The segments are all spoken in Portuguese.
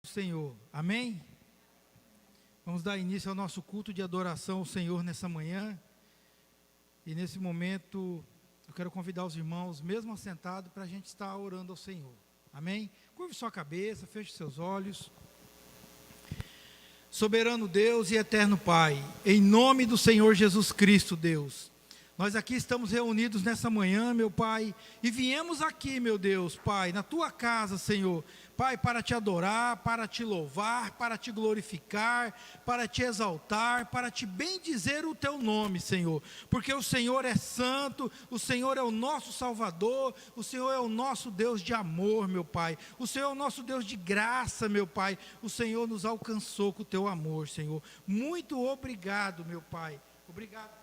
Senhor, amém? Vamos dar início ao nosso culto de adoração ao Senhor nessa manhã. E nesse momento, eu quero convidar os irmãos, mesmo assentados, para a gente estar orando ao Senhor, amém? Curve sua cabeça, feche seus olhos. Soberano Deus e eterno Pai, em nome do Senhor Jesus Cristo, Deus, nós aqui estamos reunidos nessa manhã, meu Pai, e viemos aqui, meu Deus, Pai, na Tua casa, Senhor, Pai, para Te adorar, para Te louvar, para Te glorificar, para Te exaltar, para Te bendizer o Teu nome, Senhor, porque o Senhor é santo, o Senhor é o nosso Salvador, o Senhor é o nosso Deus de amor, meu Pai, o Senhor é o nosso Deus de graça, meu Pai, o Senhor nos alcançou com o Teu amor, Senhor, muito obrigado, meu Pai, obrigado.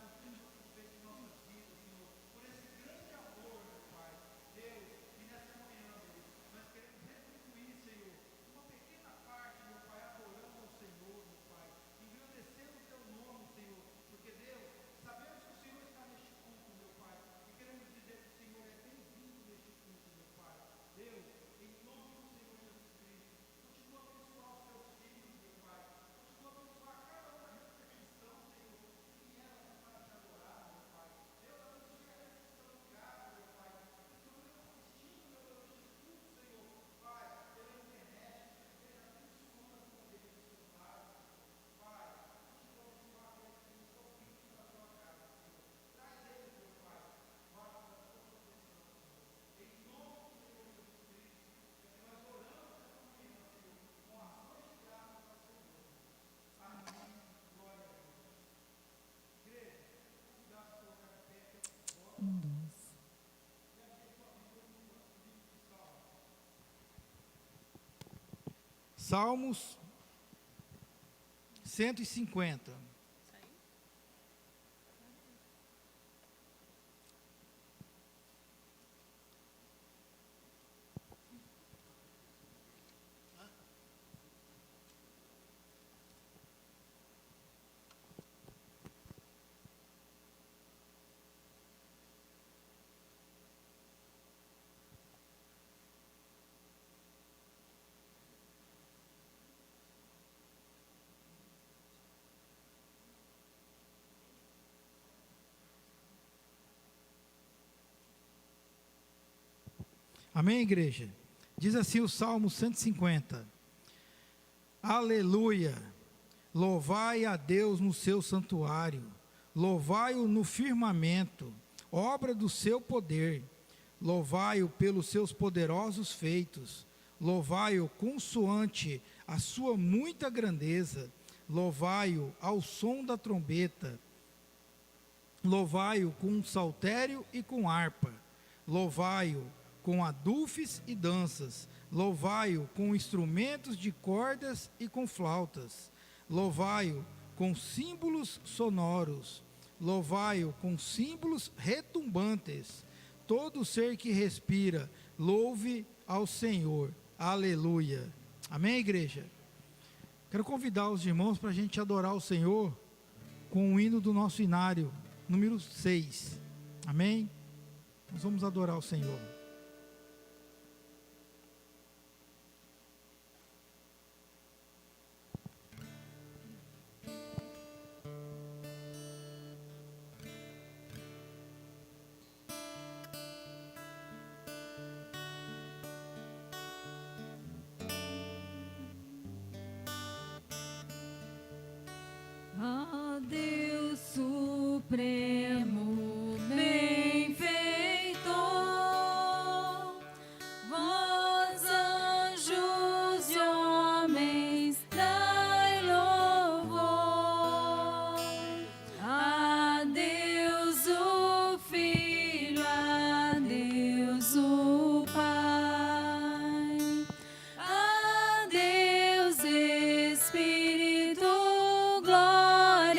Salmos 150. Amém, igreja? Diz assim o Salmo 150. Aleluia! Louvai a Deus no seu santuário, louvai-o no firmamento, obra do seu poder, louvai-o pelos seus poderosos feitos, louvai-o consoante a sua muita grandeza, louvai-o ao som da trombeta, louvai-o com saltério e com harpa, louvai-o com adufes e danças, louvai-o com instrumentos de cordas e com flautas, louvai-o com símbolos sonoros, louvai-o com símbolos retumbantes, todo ser que respira, louve ao Senhor, aleluia, amém, igreja? Quero convidar os irmãos para a gente adorar o Senhor com o hino do nosso inário, número 6, amém? Nós vamos adorar o Senhor. Ó Deus Supremo, benfeitor, vós anjos e homens, dai louvor a Deus o Filho, a Deus o Pai, a Deus Espírito, glória.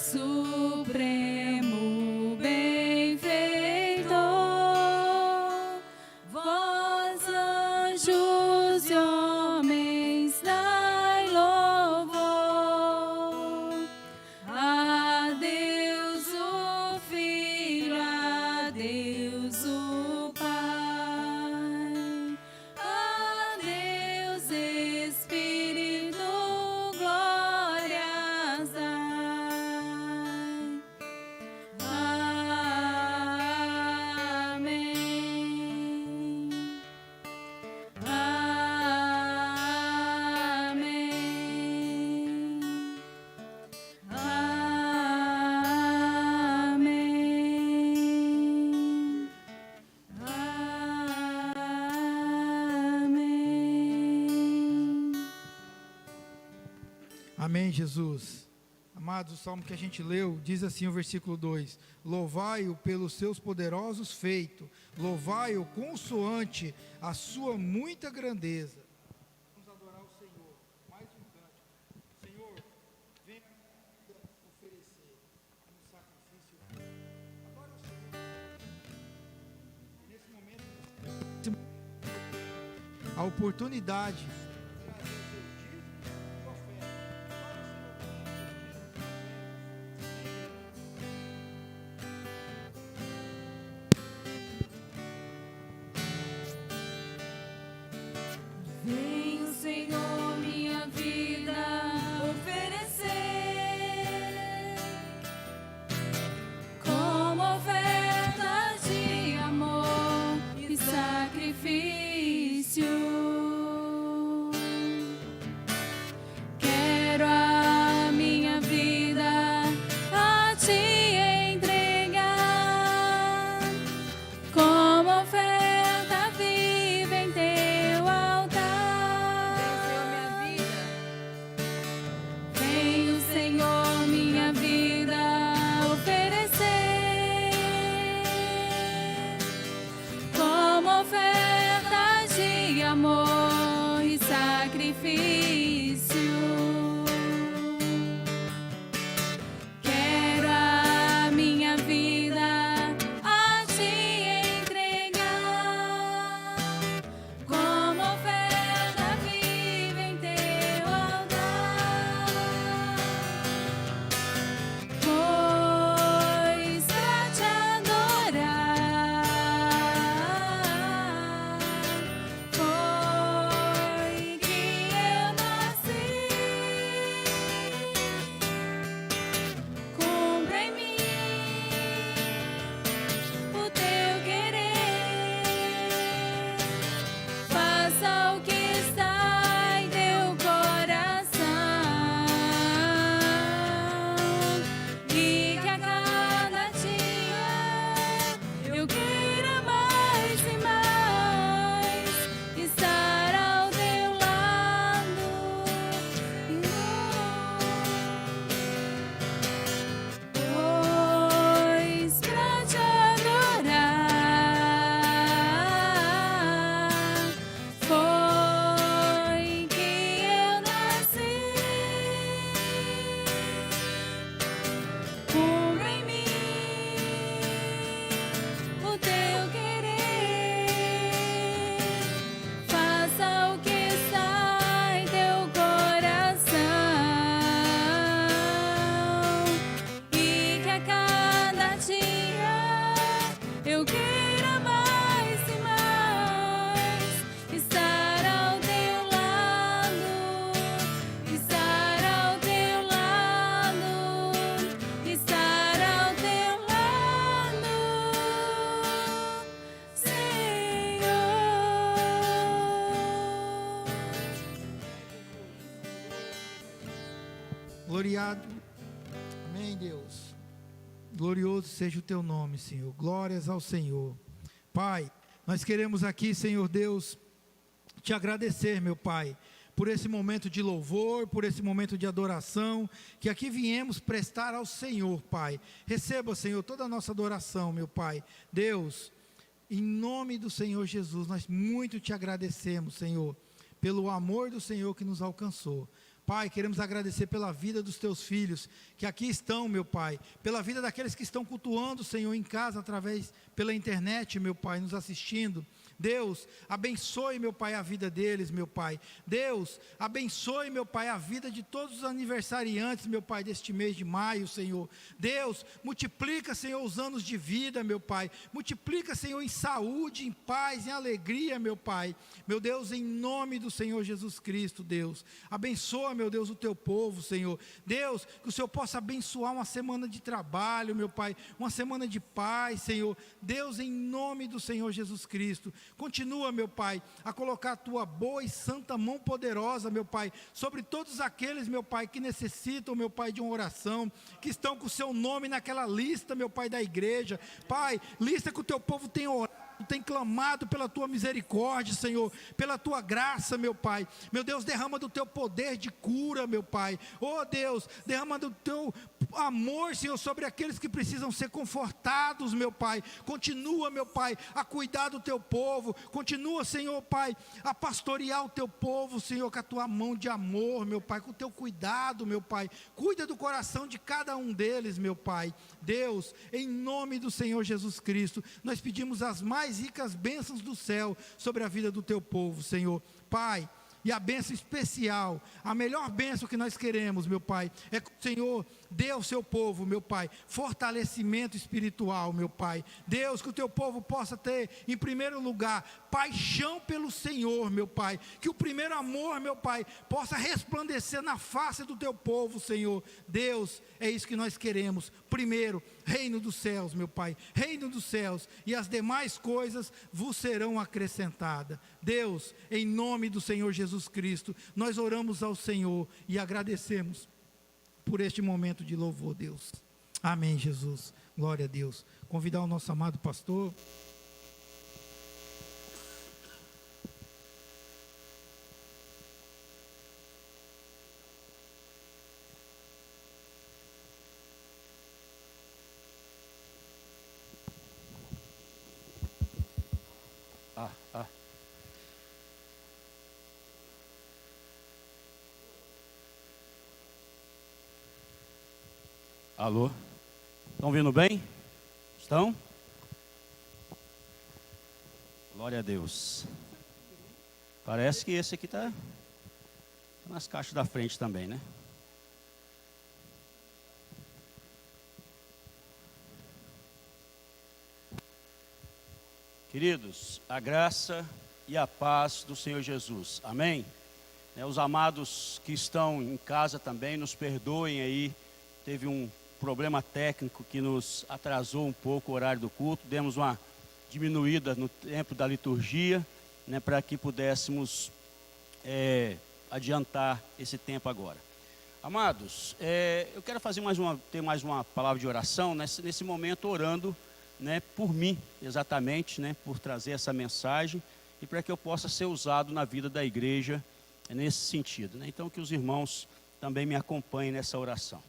Supremo benfeitor, vós anjos e homens dai louvor a Deus o Filho, a Deus o Pai, a Deus Espírito, glórias dai. Amém. Amém. Amém. Amém. Amém, Jesus. Amados, o salmo que a gente leu diz assim o versículo 2: Louvai-o pelos seus poderosos feitos, louvai-o consoante a sua muita grandeza. Vamos adorar o Senhor. Mais um cântico. Senhor, venha oferecer um sacrifício. Adore o Senhor. E nesse momento, a oportunidade de trazer o seu dízimo e oferta. Vem o Senhor minha vida oferecer como oferta de amor e sacrifício. Quero a minha vida a te entregar como oferta viva em teu altar. Vem o Senhor minha vida oferecer como oferta de amor e sacrifício. Quero a minha vida a te entregar como oferta viva em teu altar. Pois pra te adorar foi que eu nasci. Cumpra em mim o teu querer, faça o que está em teu coração, e que a cada dia eu queira mais e mais estar ao teu lado. Pois pra te adorar foi que eu nasci. Cumpra em mim o teu querer, faça o que está em teu coração, e que a cada dia eu queira mais e mais estar ao teu lado, estar ao teu lado, estar ao teu lado, Senhor. Gloriado. Amém, Deus. Glorioso seja o teu nome, Senhor. Glórias ao Senhor. Pai, nós queremos aqui, Senhor Deus, te agradecer, meu Pai, por esse momento de louvor, por esse momento de adoração, que aqui viemos prestar ao Senhor, Pai. Receba, Senhor, toda a nossa adoração, meu Pai. Deus, em nome do Senhor Jesus, nós muito te agradecemos, Senhor, pelo amor do Senhor que nos alcançou. Pai, queremos agradecer pela vida dos teus filhos, que aqui estão, meu Pai, pela vida daqueles que estão cultuando o Senhor em casa, pela internet, meu Pai, nos assistindo. Deus, abençoe, meu Pai, a vida deles, meu Pai. Deus, abençoe, meu Pai, a vida de todos os aniversariantes, meu Pai, deste mês de maio, Senhor. Deus, multiplica, Senhor, os anos de vida, meu Pai. Multiplica, Senhor, em saúde, em paz, em alegria, meu Pai. Meu Deus, em nome do Senhor Jesus Cristo, Deus. Abençoa, meu Deus, o teu povo, Senhor. Deus, que o Senhor possa abençoar uma semana de trabalho, meu Pai. Uma semana de paz, Senhor. Deus, em nome do Senhor Jesus Cristo. Continua, meu Pai, a colocar a tua boa e santa mão poderosa, meu Pai, sobre todos aqueles, meu Pai, que necessitam, meu Pai, de uma oração, que estão com o seu nome naquela lista, meu Pai, da igreja. Pai, lista que o teu povo tem orado, tem clamado pela tua misericórdia, Senhor, pela tua graça, meu Pai. Meu Deus, derrama do teu poder de cura, meu Pai. Oh Deus, derrama do teu amor, Senhor, sobre aqueles que precisam ser confortados, meu Pai. Continua, meu Pai, a cuidar do teu povo. Continua, Senhor, Pai, a pastorear o teu povo, Senhor, com a tua mão de amor, meu Pai, com o teu cuidado, meu Pai. Cuida do coração de cada um deles, meu Pai. Deus, em nome do Senhor Jesus Cristo, nós pedimos as mais ricas bênçãos do céu sobre a vida do teu povo, Senhor. Pai, e a bênção especial, a melhor bênção que nós queremos, meu Pai, é que o Senhor dê ao seu povo, meu Pai, fortalecimento espiritual, meu Pai. Deus, que o teu povo possa ter, em primeiro lugar, paixão pelo Senhor, meu Pai. Que o primeiro amor, meu Pai, possa resplandecer na face do teu povo, Senhor. Deus, é isso que nós queremos. Primeiro, reino dos céus, meu Pai, reino dos céus, e as demais coisas vos serão acrescentadas. Deus, em nome do Senhor Jesus Cristo, nós oramos ao Senhor e agradecemos por este momento de louvor, Deus. Amém, Jesus. Glória a Deus. Convidar o nosso amado pastor. Alô? Estão ouvindo bem? Estão? Glória a Deus. Parece que esse aqui está nas caixas da frente também, né? Queridos, a graça e a paz do Senhor Jesus. Amém? Os amados que estão em casa também, nos perdoem aí. Teve um problema técnico que nos atrasou um pouco o horário do culto. Demos uma diminuída no tempo da liturgia, para que pudéssemos adiantar esse tempo agora. Amados, eu quero ter mais uma palavra de oração, nesse momento orando, por mim, exatamente, por trazer essa mensagem e para que eu possa ser usado na vida da igreja nesse sentido. Então, que os irmãos também me acompanhem nessa oração.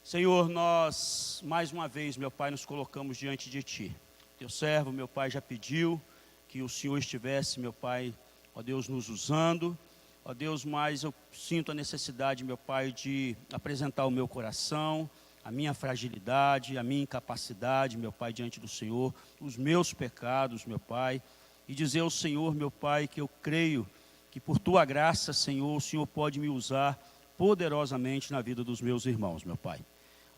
Senhor, nós, mais uma vez, meu Pai, nos colocamos diante de Ti. Teu servo, meu Pai, já pediu que o Senhor estivesse, meu Pai, ó Deus, nos usando. Ó Deus, mas eu sinto a necessidade, meu Pai, de apresentar o meu coração, a minha fragilidade, a minha incapacidade, meu Pai, diante do Senhor, os meus pecados, meu Pai, e dizer ao Senhor, meu Pai, que eu creio que por Tua graça, Senhor, o Senhor pode me usar poderosamente na vida dos meus irmãos, meu Pai.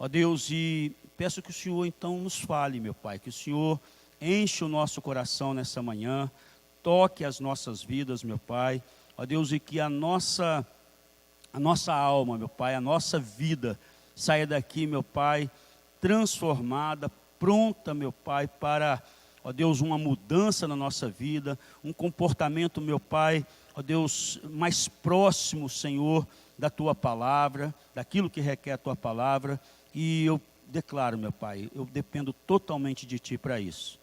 Ó Deus, e peço que o Senhor então nos fale, meu Pai, que o Senhor enche o nosso coração nessa manhã, toque as nossas vidas, meu Pai. Ó Deus, e que a nossa alma, meu Pai, a nossa vida saia daqui, meu Pai, transformada, pronta, meu Pai, para, ó Deus, uma mudança na nossa vida, um comportamento, meu Pai, ó Deus, mais próximo, Senhor, da Tua palavra, daquilo que requer a Tua palavra. E eu declaro, meu Pai, eu dependo totalmente de Ti para isso.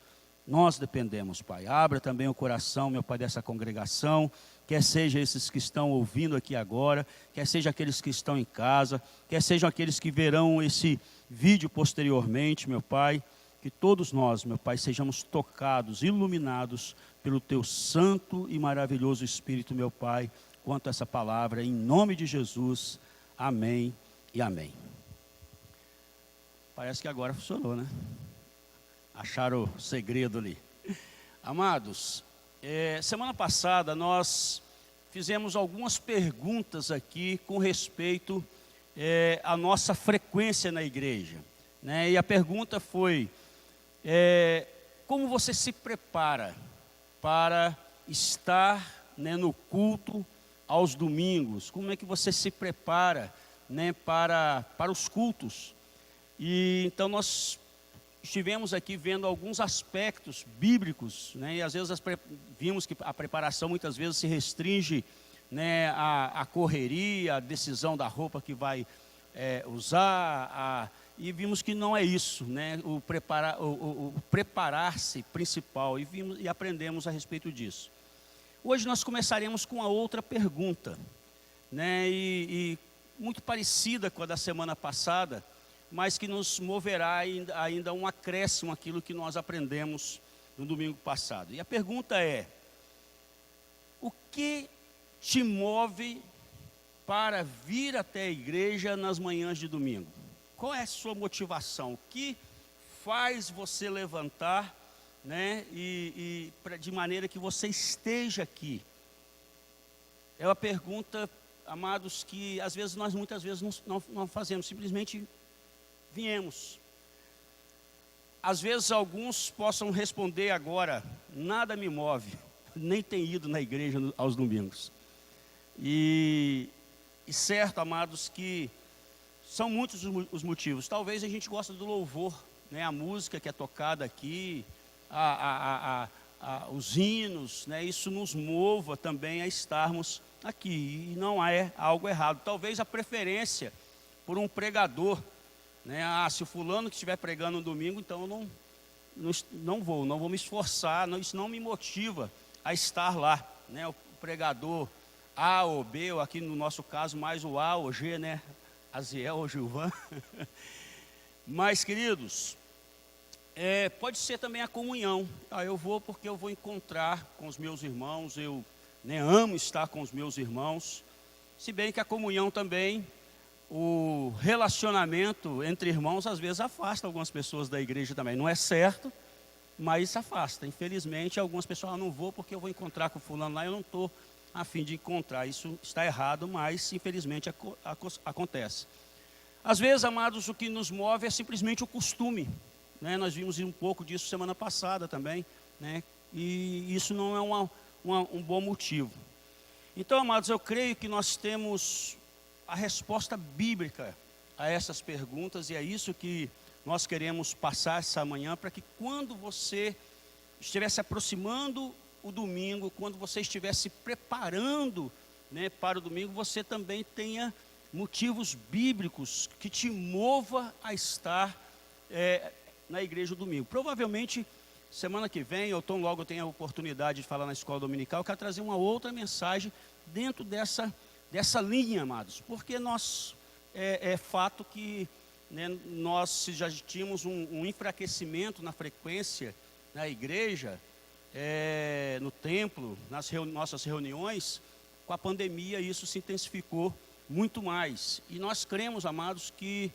Nós dependemos, Pai. Abra também o coração, meu Pai, dessa congregação, quer seja esses que estão ouvindo aqui agora, quer seja aqueles que estão em casa, quer sejam aqueles que verão esse vídeo posteriormente, meu Pai, que todos nós, meu Pai, sejamos tocados, iluminados pelo Teu santo e maravilhoso Espírito, meu Pai, quanto a essa palavra, em nome de Jesus. Amém e amém. Parece que agora funcionou, né? Acharam o segredo ali. Amados, semana passada nós fizemos algumas perguntas aqui com respeito à nossa frequência na igreja, né? E a pergunta foi, como você se prepara para estar, né, no culto aos domingos? Como é que você se prepara, né, para os cultos? E então nós estivemos aqui vendo alguns aspectos bíblicos, né, e às vezes vimos que a preparação muitas vezes se restringe, né, à correria, à decisão da roupa que vai usar, e vimos que não é isso, né, o preparar-se principal, e aprendemos a respeito disso. Hoje nós começaremos com a outra pergunta, né, e muito parecida com a da semana passada, mas que nos moverá ainda um acréscimo àquilo que nós aprendemos no domingo passado. E a pergunta é: o que te move para vir até a igreja nas manhãs de domingo? Qual é a sua motivação? O que faz você levantar, né, de maneira que você esteja aqui? É uma pergunta, amados, que às vezes muitas vezes não fazemos, simplesmente viemos. Às vezes alguns possam responder agora: nada me move, nem tenho ido na igreja aos domingos. E certo, amados, que são muitos os motivos. Talvez a gente goste do louvor, né, a música que é tocada aqui, os hinos, né, isso nos mova também a estarmos aqui, e não é algo errado. Talvez a preferência por um pregador, né, se o fulano que estiver pregando no domingo, então eu não vou me esforçar, isso não me motiva a estar lá, né, o pregador A ou B, ou aqui no nosso caso mais o A ou G, né, Aziel ou Gilvan. Mas, queridos, pode ser também a comunhão. Eu vou porque eu vou encontrar com os meus irmãos, eu, né, amo estar com os meus irmãos, se bem que a comunhão também, o relacionamento entre irmãos às vezes afasta algumas pessoas da igreja também. Não é certo, mas afasta. Infelizmente, algumas pessoas, não vou porque eu vou encontrar com o fulano lá, eu não estou a fim de encontrar. Isso está errado, mas infelizmente acontece. Às vezes, amados, o que nos move é simplesmente o costume, né? Nós vimos um pouco disso semana passada também, né? E isso não é um bom motivo. Então, amados, eu creio que nós temos a resposta bíblica a essas perguntas, e é isso que nós queremos passar essa manhã, para que quando você estiver se aproximando o domingo, quando você estiver se preparando, né, para o domingo, você também tenha motivos bíblicos que te mova a estar na igreja no domingo. Provavelmente, semana que vem, ou tão logo eu tenho a oportunidade de falar na escola dominical, eu quero trazer uma outra mensagem dentro dessa linha, amados, porque é fato que, né, nós já tínhamos um enfraquecimento na frequência na igreja, no templo, nas nossas reuniões. Com a pandemia isso se intensificou muito mais, e nós cremos, amados, que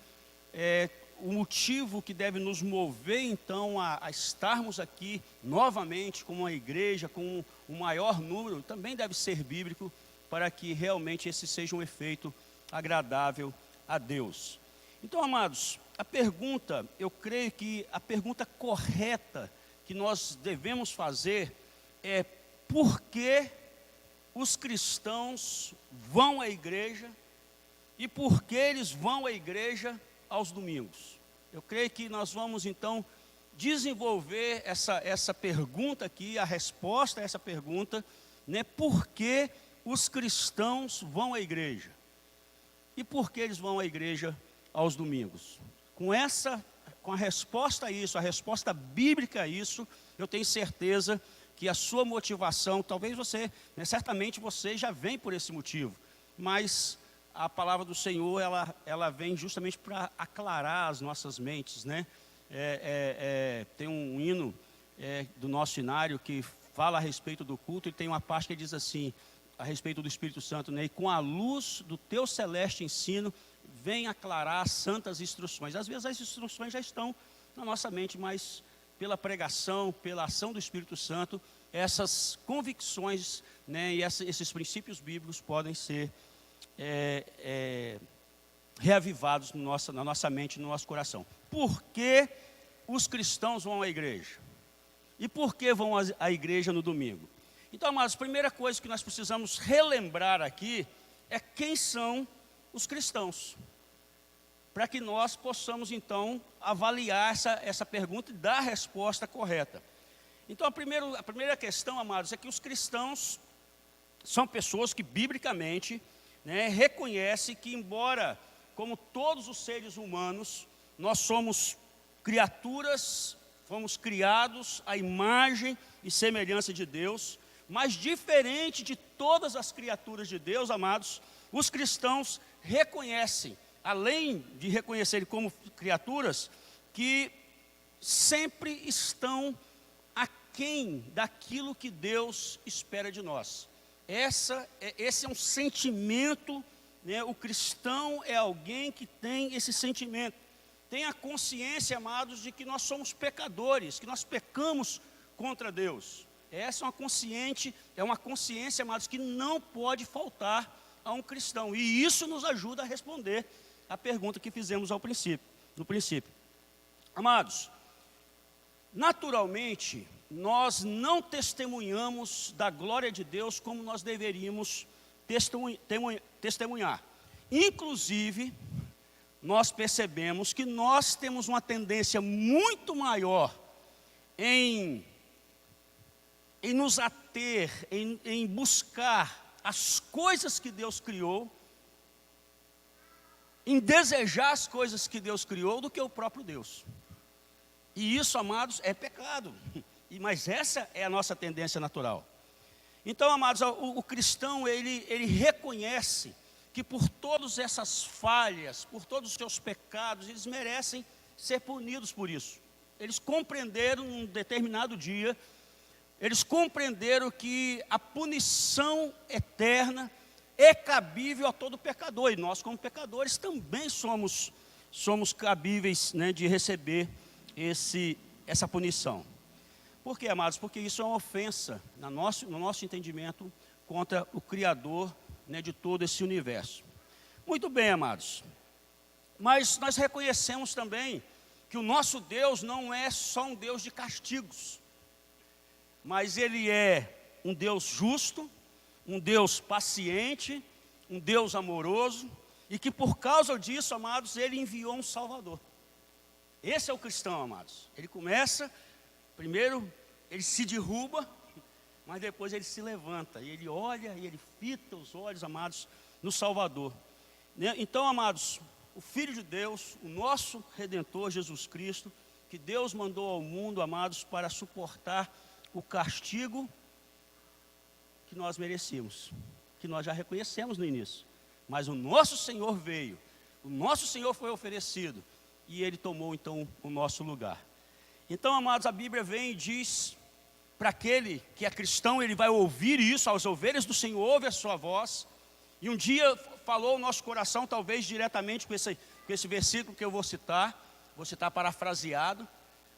o motivo que deve nos mover então a estarmos aqui novamente como uma igreja, com um maior número, também deve ser bíblico, para que realmente esse seja um efeito agradável a Deus. Então, amados, eu creio que a pergunta correta que nós devemos fazer é: por que os cristãos vão à igreja e por que eles vão à igreja aos domingos? Eu creio que nós vamos então desenvolver essa pergunta aqui, a resposta a essa pergunta, né? Por que os cristãos vão à igreja? E por que eles vão à igreja aos domingos? Com a resposta a isso, a resposta bíblica a isso, eu tenho certeza que a sua motivação, talvez você, né, certamente você já vem por esse motivo, mas a palavra do Senhor, ela vem justamente para aclarar as nossas mentes, né? Tem um hino do nosso hinário que fala a respeito do culto, e tem uma parte que diz assim: a respeito do Espírito Santo, né? E com a luz do teu celeste ensino, vem aclarar santas instruções. Às vezes as instruções já estão na nossa mente, mas pela pregação, pela ação do Espírito Santo, essas convicções, né, e esses princípios bíblicos podem ser reavivados na nossa mente, no nosso coração. Por que os cristãos vão à igreja? E por que vão à igreja no domingo? Então, amados, a primeira coisa que nós precisamos relembrar aqui é quem são os cristãos, para que nós possamos, então, avaliar essa pergunta e dar a resposta correta. Então, a primeira questão, amados, é que os cristãos são pessoas que, biblicamente, né, reconhecem que, embora, como todos os seres humanos, nós somos criaturas, fomos criados à imagem e semelhança de Deus, mas diferente de todas as criaturas de Deus, amados, os cristãos reconhecem, além de reconhecerem como criaturas, que sempre estão aquém daquilo que Deus espera de nós. Esse é um sentimento, né? O cristão é alguém que tem esse sentimento, tem a consciência, amados, de que nós somos pecadores, que nós pecamos contra Deus. Essa é uma consciência, amados, que não pode faltar a um cristão. E isso nos ajuda a responder a pergunta que fizemos no princípio. Amados, naturalmente, nós não testemunhamos da glória de Deus como nós deveríamos testemunhar. Inclusive, nós percebemos que nós temos uma tendência muito maior em nos ater, em buscar as coisas que Deus criou, em desejar as coisas que Deus criou, do que o próprio Deus. E isso, amados, é pecado. Mas essa é a nossa tendência natural. Então, amados, o cristão, ele reconhece que por todas essas falhas, por todos os seus pecados, eles merecem ser punidos por isso. Eles compreenderam num determinado dia, eles compreenderam que a punição eterna é cabível a todo pecador. E nós, como pecadores, também somos cabíveis, né, de receber essa punição. Por quê, amados? Porque isso é uma ofensa, no nosso entendimento, contra o Criador, né, de todo esse universo. Muito bem, amados. Mas nós reconhecemos também que o nosso Deus não é só um Deus de castigos, mas Ele é um Deus justo, um Deus paciente, um Deus amoroso, e que por causa disso, amados, Ele enviou um Salvador. Esse é o cristão, amados. Ele começa, primeiro, ele se derruba, mas depois ele se levanta, e ele olha, e ele fita os olhos, amados, no Salvador. Então, amados, o Filho de Deus, o nosso Redentor Jesus Cristo, que Deus mandou ao mundo, amados, para suportar o castigo que nós merecíamos, que nós já reconhecemos no início. Mas o nosso Senhor veio, o nosso Senhor foi oferecido, e Ele tomou então o nosso lugar. Então, amados, a Bíblia vem e diz, para aquele que é cristão, ele vai ouvir isso, as ovelhas do Senhor ouvem a sua voz, e um dia falou o nosso coração, talvez diretamente com esse versículo que eu vou citar parafraseado,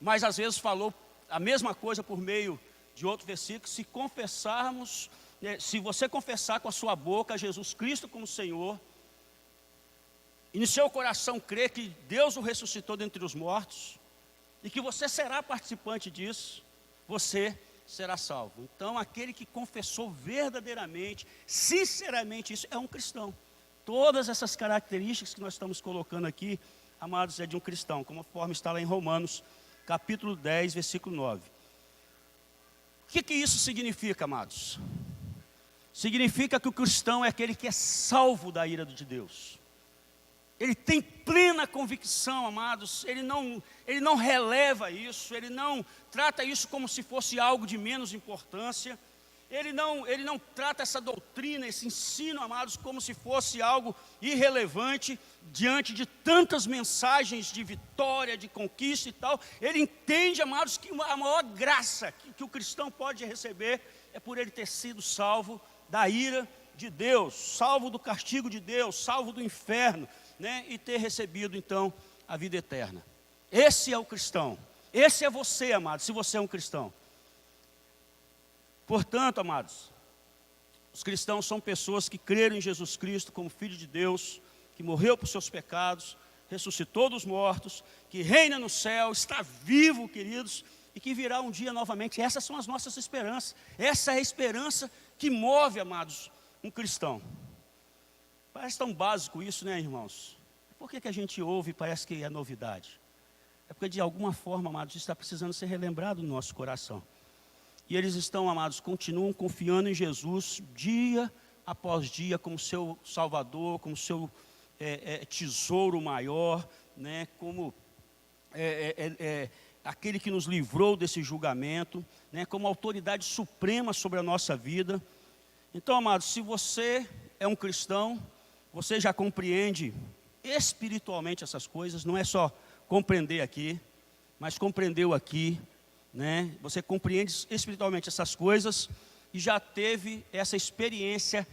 mas às vezes falou a mesma coisa por meio de outro versículo. Se você confessar com a sua boca Jesus Cristo como Senhor, e no seu coração crer que Deus o ressuscitou dentre os mortos, e que você será participante disso, você será salvo. Então, aquele que confessou verdadeiramente, sinceramente isso, é um cristão. Todas essas características que nós estamos colocando aqui, amados, é de um cristão, conforme está lá em Romanos, capítulo 10, versículo 9. O que isso significa, amados? Significa que o cristão é aquele que é salvo da ira de Deus. Ele tem plena convicção, amados, ele não releva isso, ele não trata isso como se fosse algo de menos importância, ele não trata essa doutrina, esse ensino, amados, como se fosse algo irrelevante diante de tantas mensagens de vitória, de conquista e tal. Ele entende, amados, que a maior graça que o cristão pode receber é por ele ter sido salvo da ira de Deus, salvo do castigo de Deus, salvo do inferno, né? E ter recebido então a vida eterna. Esse é o cristão. Esse é você, amados, se você é um cristão. Portanto, amados, os cristãos são pessoas que creram em Jesus Cristo como Filho de Deus, que morreu por seus pecados, ressuscitou dos mortos, que reina no céu, está vivo, queridos, e que virá um dia novamente. Essas são as nossas esperanças. Essa é a esperança que move, amados, um cristão. Parece tão básico isso, né, irmãos? Por que a gente ouve e parece que é novidade? É porque de alguma forma, amados, está precisando ser relembrado no nosso coração. E eles estão, amados, continuam confiando em Jesus dia após dia como seu Salvador, como seu tesouro maior, né? Como aquele que nos livrou desse julgamento, né? Como autoridade suprema sobre a nossa vida. Então, amados, se você é um cristão, você já compreende espiritualmente essas coisas, não é só compreender aqui, mas compreendeu aqui, né? Você compreende espiritualmente essas coisas e já teve essa experiência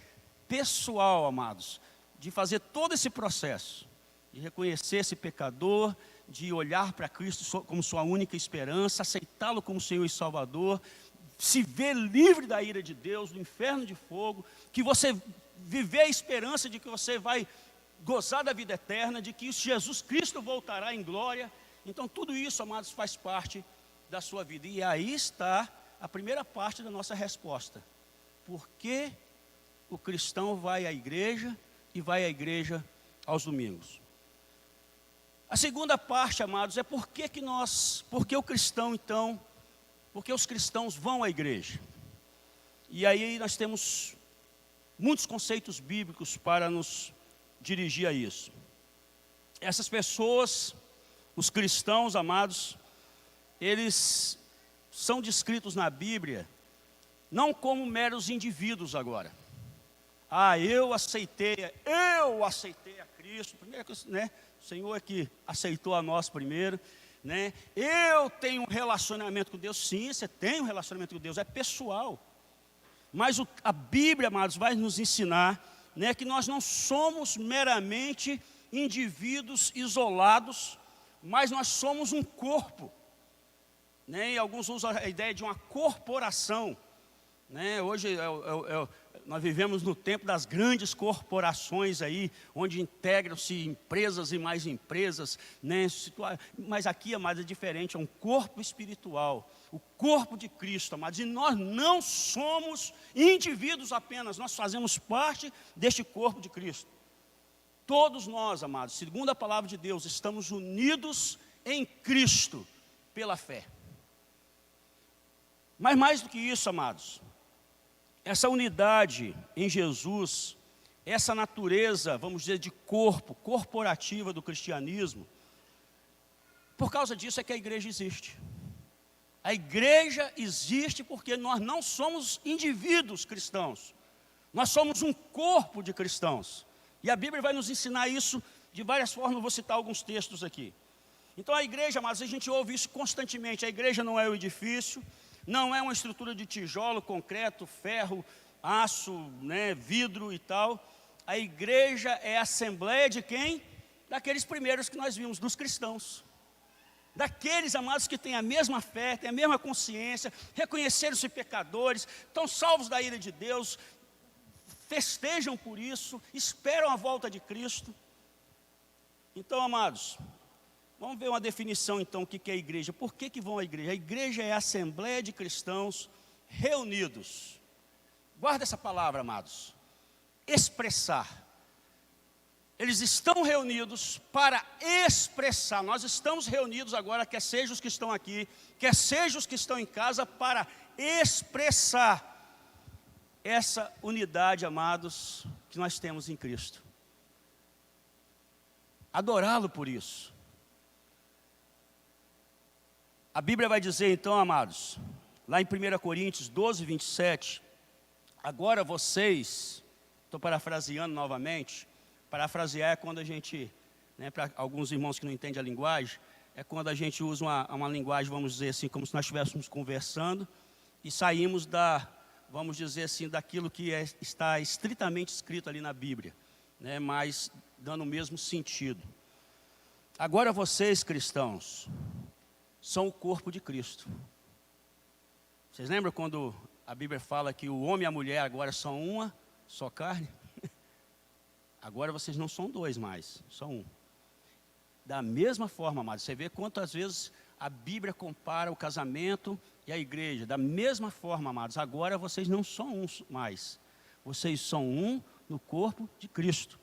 pessoal, amados, de fazer todo esse processo, de reconhecer esse pecador, de olhar para Cristo como sua única esperança, aceitá-lo como Senhor e Salvador, se ver livre da ira de Deus, do inferno de fogo, que você viver a esperança de que você vai gozar da vida eterna, de que Jesus Cristo voltará em glória. Então tudo isso, amados, faz parte da sua vida. E aí está a primeira parte da nossa resposta. Por que o cristão vai à igreja e vai à igreja aos domingos? A segunda parte, amados, é por que o cristão então, por que os cristãos vão à igreja? E aí nós temos muitos conceitos bíblicos para nos dirigir a isso. Essas pessoas, os cristãos, amados, eles são descritos na Bíblia não como meros indivíduos agora. Eu aceitei a Cristo, primeiro, né? O Senhor é que aceitou a nós primeiro, né? Eu tenho um relacionamento com Deus. Sim, você tem um relacionamento com Deus, é pessoal. Mas a Bíblia, amados, vai nos ensinar, né, que nós não somos meramente indivíduos isolados, mas nós somos um corpo, né? E alguns usam a ideia de uma corporação, né? Hoje nós vivemos no tempo das grandes corporações aí, onde integram-se empresas e mais empresas, né? Mas aqui, amados, é diferente, é um corpo espiritual, o corpo de Cristo, amados, e nós não somos indivíduos apenas, nós fazemos parte deste corpo de Cristo. Todos nós, amados, segundo a palavra de Deus, estamos unidos em Cristo pela fé. Mas mais do que isso, amados, essa unidade em Jesus, essa natureza, vamos dizer, de corpo, corporativa do cristianismo, por causa disso é que a igreja existe. A igreja existe porque nós não somos indivíduos cristãos, nós somos um corpo de cristãos. E a Bíblia vai nos ensinar isso de várias formas, eu vou citar alguns textos aqui. Então a igreja, mas a gente ouve isso constantemente, a igreja não é o edifício, não é uma estrutura de tijolo, concreto, ferro, aço, né, vidro e tal. A igreja é a assembleia de quem? Daqueles primeiros que nós vimos, dos cristãos. Daqueles, amados, que têm a mesma fé, têm a mesma consciência, reconheceram-se pecadores, estão salvos da ira de Deus, festejam por isso, esperam a volta de Cristo. Então, amados, vamos ver uma definição então, o que é a igreja. Por que vão à igreja? A igreja é a assembleia de cristãos reunidos. Guarda essa palavra, amados. Expressar. Eles estão reunidos para expressar. Nós estamos reunidos agora, quer sejam os que estão aqui, quer sejam os que estão em casa, para expressar essa unidade, amados, que nós temos em Cristo. Adorá-lo por isso. A Bíblia vai dizer então, amados, lá em 1 Coríntios 12, 27, agora vocês, estou parafraseando novamente, parafrasear é quando a gente, né, para alguns irmãos que não entendem a linguagem, é quando a gente usa uma linguagem, vamos dizer assim, como se nós estivéssemos conversando, e saímos vamos dizer assim, daquilo que está estritamente escrito ali na Bíblia, né? Mas dando o mesmo sentido. Agora vocês, cristãos, são o corpo de Cristo. Vocês lembram quando a Bíblia fala que o homem e a mulher agora são uma só carne? Agora vocês não são dois mais, são um. Da mesma forma, amados, você vê quantas vezes a Bíblia compara o casamento e a igreja. Da mesma forma, amados, agora vocês não são um mais. Vocês são um no corpo de Cristo.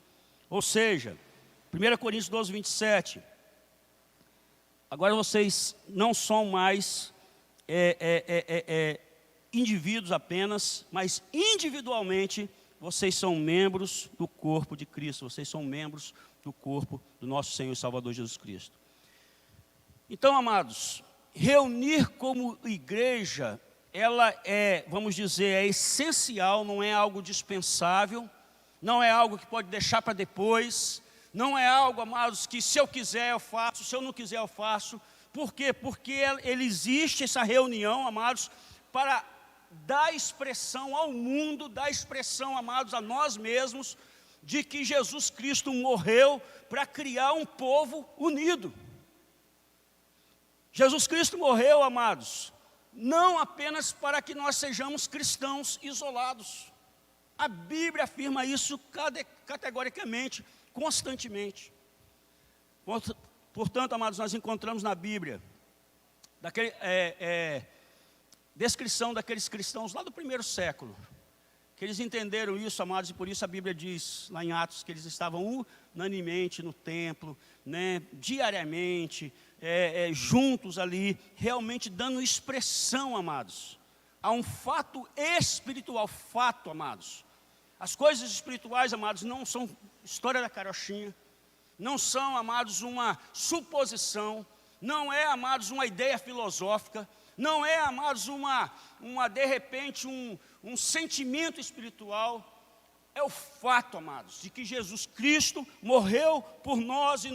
Ou seja, 1 Coríntios 12, 27. Agora vocês não são mais indivíduos apenas, mas individualmente vocês são membros do corpo de Cristo. Vocês são membros do corpo do nosso Senhor e Salvador Jesus Cristo. Então, amados, reunir como igreja, ela é, vamos dizer, é essencial, não é algo dispensável, não é algo que pode deixar para depois, não é algo, amados, que se eu quiser eu faço, se eu não quiser eu faço. Por quê? Porque ele existe essa reunião, amados, para dar expressão ao mundo, dar expressão, amados, a nós mesmos, de que Jesus Cristo morreu para criar um povo unido. Jesus Cristo morreu, amados, não apenas para que nós sejamos cristãos isolados. A Bíblia afirma isso categoricamente, constantemente. Portanto, amados, nós encontramos na Bíblia descrição daqueles cristãos lá do primeiro século, que eles entenderam isso, amados, e por isso a Bíblia diz lá em Atos que eles estavam unanimemente no templo, né, diariamente, juntos ali, realmente dando expressão, amados, a um fato espiritual, amados. As coisas espirituais, amados, não são história da carochinha, não são, amados, uma suposição, não é, amados, uma ideia filosófica, não é, amados, de repente, um sentimento espiritual. É o fato, amados, de que Jesus Cristo morreu por nós e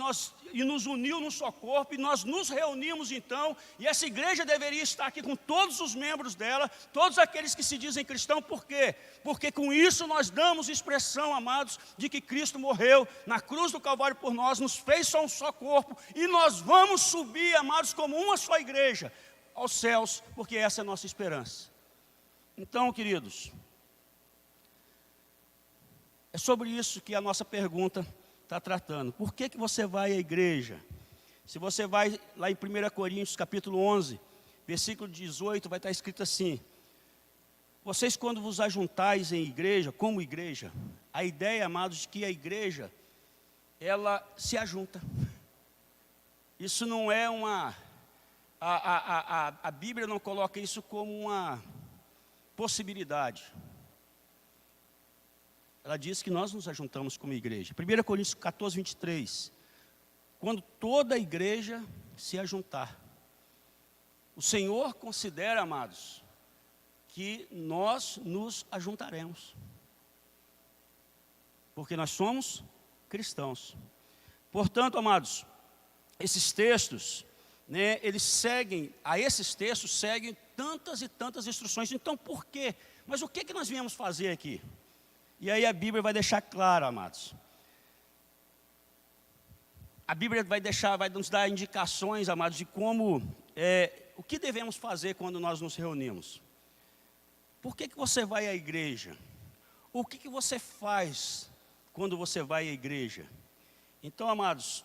nos uniu num só corpo, e nós nos reunimos então, e essa igreja deveria estar aqui com todos os membros dela, todos aqueles que se dizem cristãos. Por quê? Porque com isso nós damos expressão, amados, de que Cristo morreu na cruz do Calvário por nós, nos fez só um só corpo, e nós vamos subir, amados, como uma só igreja aos céus, porque essa é a nossa esperança. Então, queridos, é sobre isso que a nossa pergunta está tratando. Por que você vai à igreja? Se você vai lá em 1 Coríntios capítulo 11, versículo 18, vai estar escrito assim: vocês, quando vos ajuntais em igreja, como igreja, a ideia, amados, de que a igreja, ela se ajunta. Isso não é a Bíblia não coloca isso como uma possibilidade. Ela diz que nós nos ajuntamos como igreja. 1 Coríntios 14, 23. Quando toda a igreja se ajuntar. O Senhor considera, amados, que nós nos ajuntaremos. Porque nós somos cristãos. Portanto, amados, esses textos, né, esses textos seguem tantas e tantas instruções. Então, por quê? Mas o que nós viemos fazer aqui? E aí a Bíblia vai deixar claro, amados. A Bíblia vai nos dar indicações, amados, de como, o que devemos fazer quando nós nos reunimos. Por que você vai à igreja? O que você faz quando você vai à igreja? Então, amados,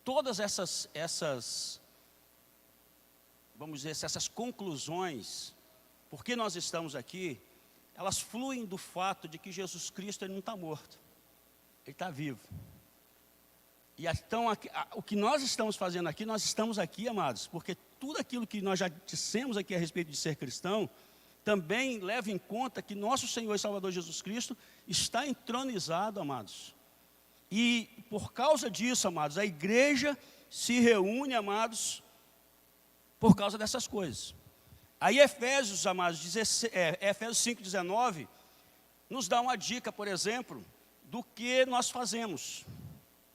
todas essas vamos dizer, essas conclusões, por que nós estamos aqui, elas fluem do fato de que Jesus Cristo, ele não está morto, ele está vivo. E então, o que nós estamos fazendo aqui, nós estamos aqui, amados, porque tudo aquilo que nós já dissemos aqui a respeito de ser cristão, também leva em conta que nosso Senhor e Salvador Jesus Cristo está entronizado, amados. E por causa disso, amados, a igreja se reúne, amados, por causa dessas coisas. Aí Efésios, amados, Efésios 5,19, nos dá uma dica, por exemplo, do que nós fazemos.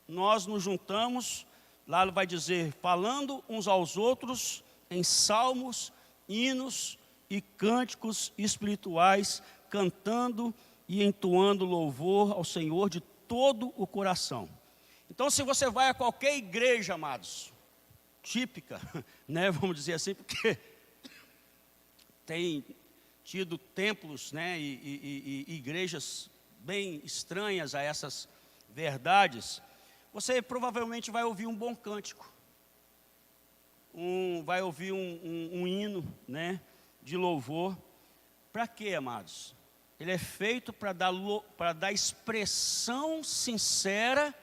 Nós nos juntamos, lá vai dizer, falando uns aos outros em salmos, hinos e cânticos espirituais, cantando e entoando louvor ao Senhor de todo o coração. Então, se você vai a qualquer igreja, amados, típica, né, vamos dizer assim, porque tem tido templos, né, e igrejas bem estranhas a essas verdades, você provavelmente vai ouvir um bom cântico, vai ouvir um hino, né, de louvor. Para quê, amados? Ele é feito para dar expressão sincera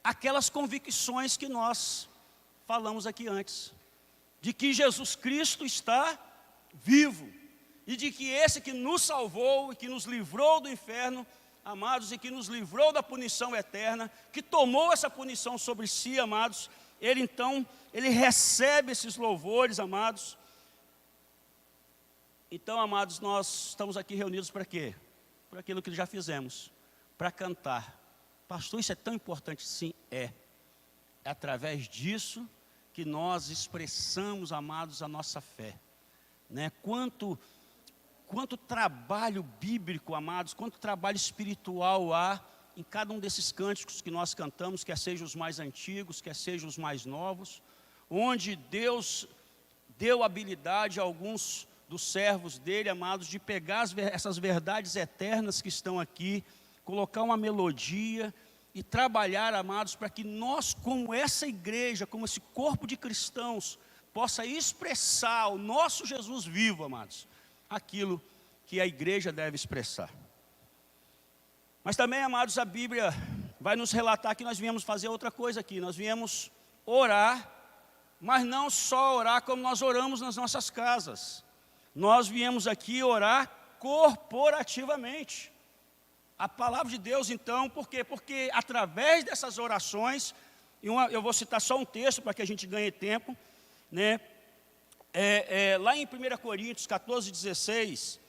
àquelas convicções que nós falamos aqui antes, de que Jesus Cristo está vivo, e de que esse que nos salvou e que nos livrou do inferno, amados, e que nos livrou da punição eterna, que tomou essa punição sobre si, amados, ele recebe esses louvores, amados. Então, amados, nós estamos aqui reunidos para quê? Por aquilo que já fizemos, para cantar. Pastor, isso é tão importante? Sim, é. É através disso que nós expressamos, amados, a nossa fé, né? Quanto trabalho bíblico, amados, quanto trabalho espiritual há em cada um desses cânticos que nós cantamos, quer sejam os mais antigos, quer sejam os mais novos, onde Deus deu habilidade a alguns dos servos dele, amados, de pegar essas verdades eternas que estão aqui, colocar uma melodia e trabalhar, amados, para que nós, como essa igreja, como esse corpo de cristãos, possa expressar o nosso Jesus vivo, amados, aquilo que a igreja deve expressar. Mas também, amados, a Bíblia vai nos relatar que nós viemos fazer outra coisa aqui. Nós viemos orar, mas não só orar como nós oramos nas nossas casas. Nós viemos aqui orar corporativamente. A palavra de Deus, então, por quê? Porque através dessas orações, eu vou citar só um texto para que a gente ganhe tempo, né? Lá em 1 Coríntios 14:16,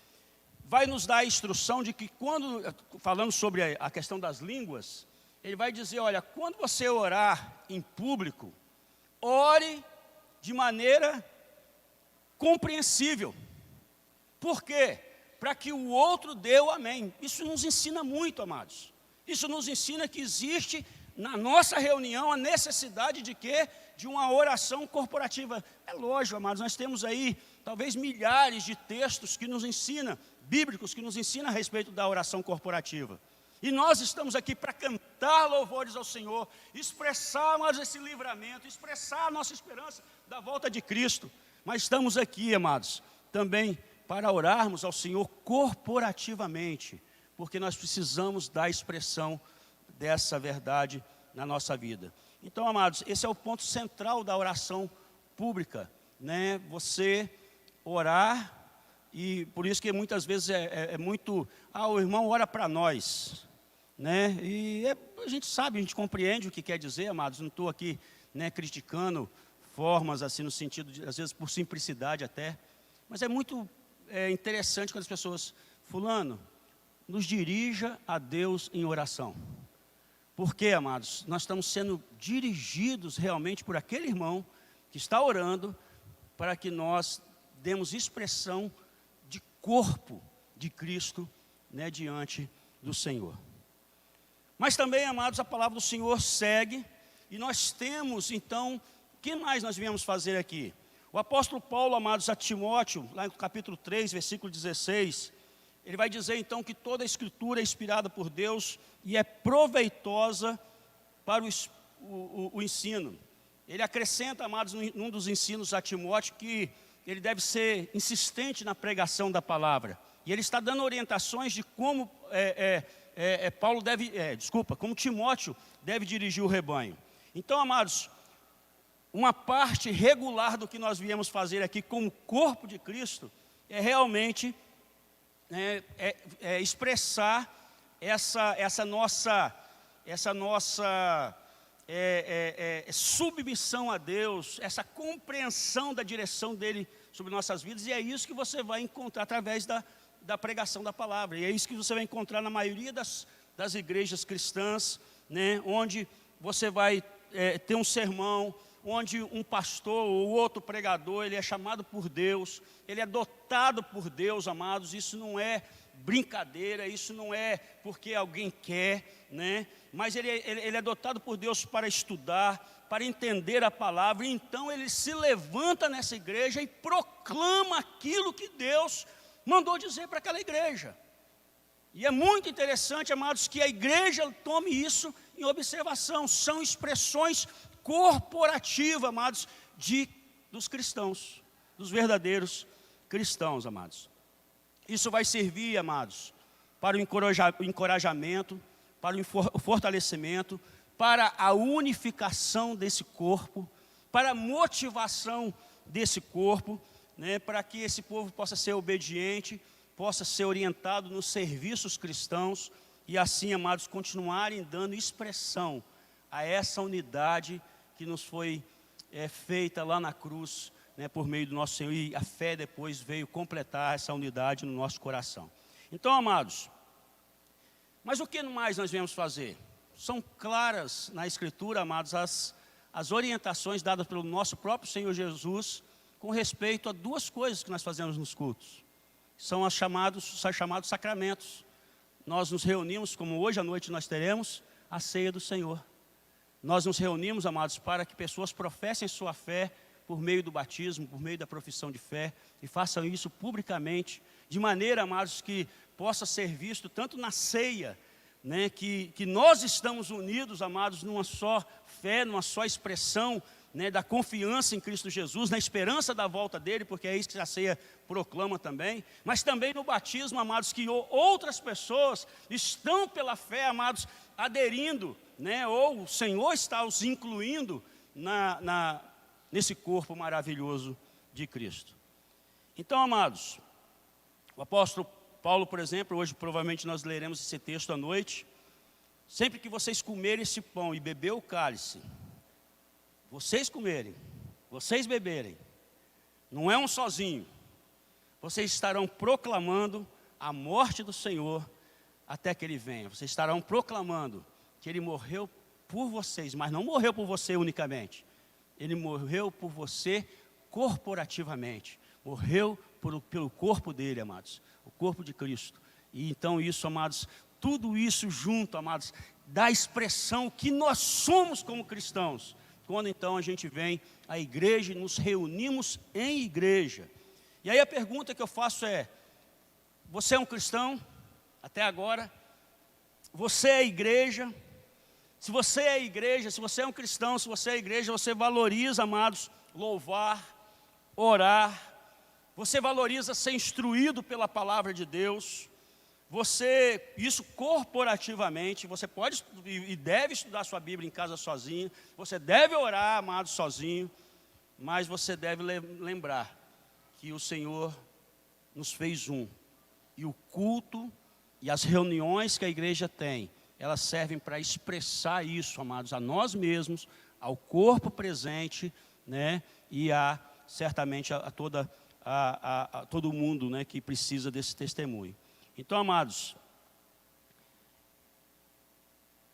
vai nos dar a instrução de que quando, falando sobre a questão das línguas, ele vai dizer, olha, quando você orar em público, ore de maneira compreensível. Por quê? Para que o outro dê o amém. Isso nos ensina muito, amados. Isso nos ensina que existe na nossa reunião a necessidade de quê? De uma oração corporativa. É lógico, amados, nós temos aí talvez milhares de textos que nos ensinam, bíblicos, que nos ensinam a respeito da oração corporativa. E nós estamos aqui para cantar louvores ao Senhor, expressar, amados, esse livramento, expressar a nossa esperança da volta de Cristo. Mas estamos aqui, amados, também para orarmos ao Senhor corporativamente, porque nós precisamos da expressão dessa verdade na nossa vida. Então, amados, esse é o ponto central da oração pública, né? Você orar, e por isso que muitas vezes é muito, o irmão ora para nós, né? E a gente sabe, a gente compreende o que quer dizer, amados, não estou aqui, né, criticando formas assim, no sentido de, às vezes por simplicidade até, mas é muito interessante quando as pessoas, fulano, nos dirija a Deus em oração. Porque, amados, nós estamos sendo dirigidos realmente por aquele irmão que está orando para que nós demos expressão de corpo de Cristo, né, diante do Senhor. Mas também, amados, a palavra do Senhor segue e nós temos, então, o que mais nós viemos fazer aqui? O apóstolo Paulo, amados, a Timóteo, lá no capítulo 3, versículo 16, ele vai dizer então que toda a escritura é inspirada por Deus e é proveitosa para o ensino. Ele acrescenta, amados, num dos ensinos a Timóteo, que ele deve ser insistente na pregação da palavra. E ele está dando orientações de como como Timóteo deve dirigir o rebanho. Então, amados, uma parte regular do que nós viemos fazer aqui como corpo de Cristo é realmente expressar essa nossa submissão a Deus, essa compreensão da direção dele sobre nossas vidas, e é isso que você vai encontrar através da pregação da palavra, e é isso que você vai encontrar na maioria das igrejas cristãs, né, onde você vai ter um sermão, onde um pastor ou outro pregador, ele é chamado por Deus, ele é dotado por Deus, amados, isso não é brincadeira, isso não é porque alguém quer, né? Mas ele é dotado por Deus para estudar, para entender a palavra, e então ele se levanta nessa igreja e proclama aquilo que Deus mandou dizer para aquela igreja. E é muito interessante, amados, que a igreja tome isso em observação. São expressões corporativas, amados, dos cristãos, dos verdadeiros cristãos, amados. Isso vai servir, amados, para o encorajamento, para o fortalecimento, para a unificação desse corpo, para a motivação desse corpo, né, para que esse povo possa ser obediente, possa ser orientado nos serviços cristãos e assim, amados, continuarem dando expressão a essa unidade que nos foi feita lá na cruz, né, por meio do nosso Senhor, e a fé depois veio completar essa unidade no nosso coração. Então, amados, mas o que mais nós viemos fazer? São claras na Escritura, amados, as orientações dadas pelo nosso próprio Senhor Jesus com respeito a duas coisas que nós fazemos nos cultos. São os chamados sacramentos. Nós nos reunimos, como hoje à noite nós teremos, a ceia do Senhor. Nós nos reunimos, amados, para que pessoas professem sua fé por meio do batismo, por meio da profissão de fé, e façam isso publicamente, de maneira, amados, que possa ser visto tanto na ceia, né, que nós estamos unidos, amados, numa só fé, numa só expressão, né, da confiança em Cristo Jesus, na esperança da volta dele, porque é isso que a ceia proclama também, mas também no batismo, amados, que outras pessoas estão pela fé, amados, aderindo, né, ou o Senhor está os incluindo nesse corpo maravilhoso de Cristo. Então, amados, o apóstolo Paulo, por exemplo, hoje provavelmente nós leremos esse texto à noite. Sempre que vocês comerem esse pão e beber o cálice, vocês comerem, vocês beberem, não é um sozinho, vocês estarão proclamando a morte do Senhor até que Ele venha. Vocês estarão proclamando que Ele morreu por vocês, mas não morreu por você unicamente. Ele morreu por você corporativamente, morreu pelo corpo dele, amados, o corpo de Cristo. E então isso, amados, tudo isso junto, amados, dá expressão que nós somos como cristãos. Quando então a gente vem à igreja e nos reunimos em igreja. E aí a pergunta que eu faço é: você é um cristão até agora? Você é igreja? Se você é igreja, se você é um cristão, se você é igreja, você valoriza, amados, louvar, orar, você valoriza ser instruído pela palavra de Deus, isso corporativamente, você pode e deve estudar sua Bíblia em casa sozinho, você deve orar, amados, sozinho, mas você deve lembrar que o Senhor nos fez um, e o culto e as reuniões que a igreja tem, elas servem para expressar isso, amados, a nós mesmos, ao corpo presente, né, e certamente a todo mundo, né, que precisa desse testemunho. Então, amados,